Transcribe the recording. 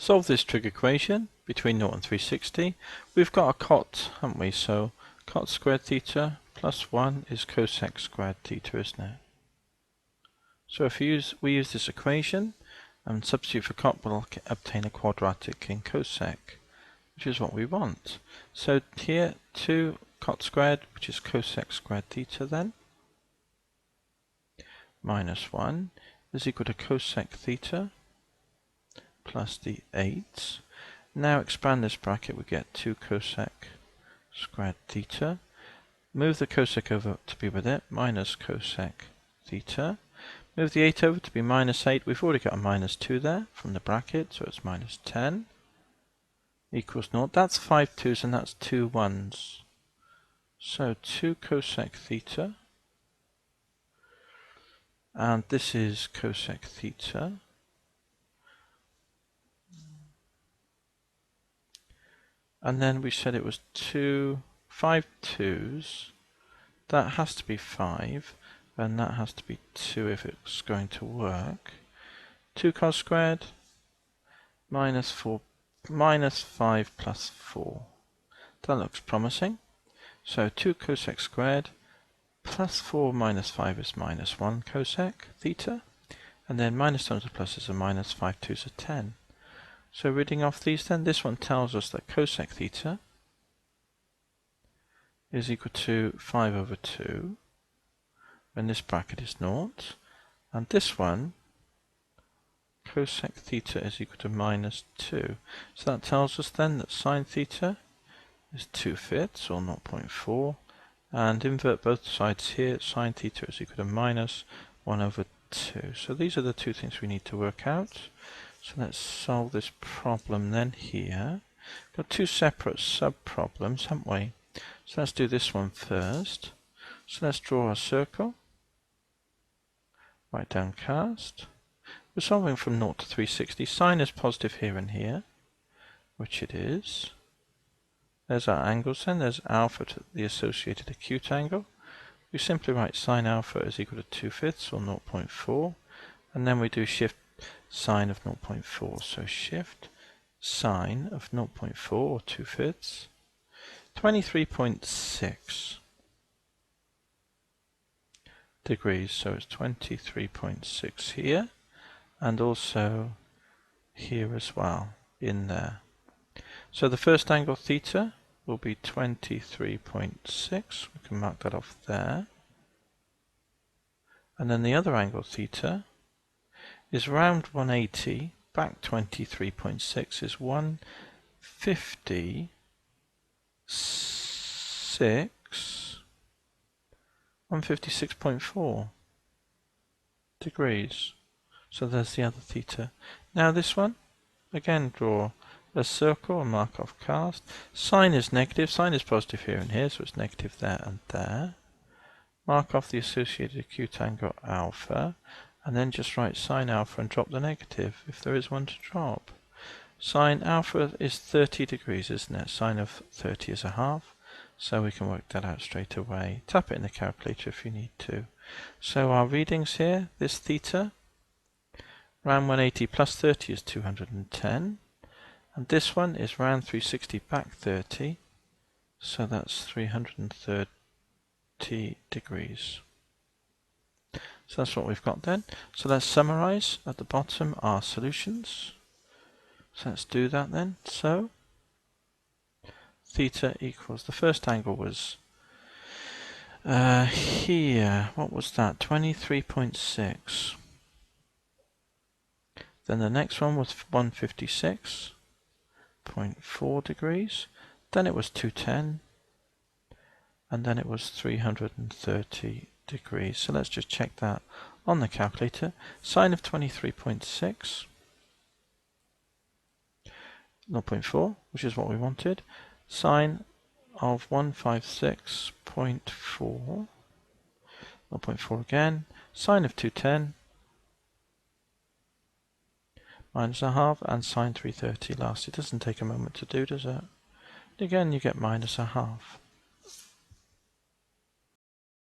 Solve this trig equation between 0 and 360. We've got a cot, haven't we? So cot squared theta plus 1 is cosec squared theta, isn't it? So if we use this equation and substitute for cot, we'll obtain a quadratic in cosec, which is what we want. So here 2 cot squared, which is cosec squared theta then, minus 1 is equal to cosec theta plus the 8. Now expand this bracket, we get 2 cosec squared theta. Move the cosec over to be with it, minus cosec theta. Move the 8 over to be minus 8. We've already got a minus 2 there from the bracket, so it's minus 10 equals 0. That's 5 2's and that's 2 1's. So 2 cosec theta, and this is cosec theta. And then we said it was 5 2's. That has to be 5, and that has to be 2 if it's going to work. 2 cos squared minus 5 plus 4. That looks promising. So 2 cosec squared plus 4 minus 5 is minus 1 cosec theta. And then minus times a plus is a minus, 5 2's a 10. So reading off these then, this one tells us that cosec theta is equal to 5 over 2 when this bracket is 0. And this one, cosec theta is equal to minus 2. So that tells us then that sine theta is 2/5 or 0.4. And invert both sides here, sine theta is equal to minus 1 over 2. So these are the two things we need to work out. So let's solve this problem then here. Got two separate sub-problems, haven't we? So let's do this one first. So let's draw a circle. Right downcast. We're solving from 0 to 360. Sine is positive here and here, which it is. There's our angles then. There's alpha to the associated acute angle. We simply write sine alpha is equal to 2/5 or 0.4. And then we do shift sine of 0.4. So shift sine of 0.4 or 2/5. 23.6 degrees. So it's 23.6 here. And also here as well, in there. So the first angle theta will be 23.6. We can mark that off there. And then the other angle theta is round 180, back 23.6 is 156.4 degrees. So there's the other theta. Now this one, again draw a circle and mark off cast. Sine is negative, sine is positive here and here, so it's negative there and there. Mark off the associated acute angle alpha, and then just write sine alpha and drop the negative, if there is one to drop. Sine alpha is 30 degrees, isn't it? Sine of 30 is a half, so we can work that out straight away. Tap it in the calculator if you need to. So our readings here, this theta, round 180 plus 30 is 210. And this one is round 360 back 30, so that's 330 degrees. So that's what we've got then. So let's summarize at the bottom our solutions. So let's do that then. So theta equals, the first angle was here, what was that, 23.6. Then the next one was 156.4 degrees, then it was 210, and then it was 330 degrees. So let's just check that on the calculator. Sine of 23.6, 0.4, which is what we wanted. Sine of 156.4, 0.4 again. Sine of 210, minus a half, and sine 330 last. It doesn't take a moment to do, does it? Again, you get minus a half.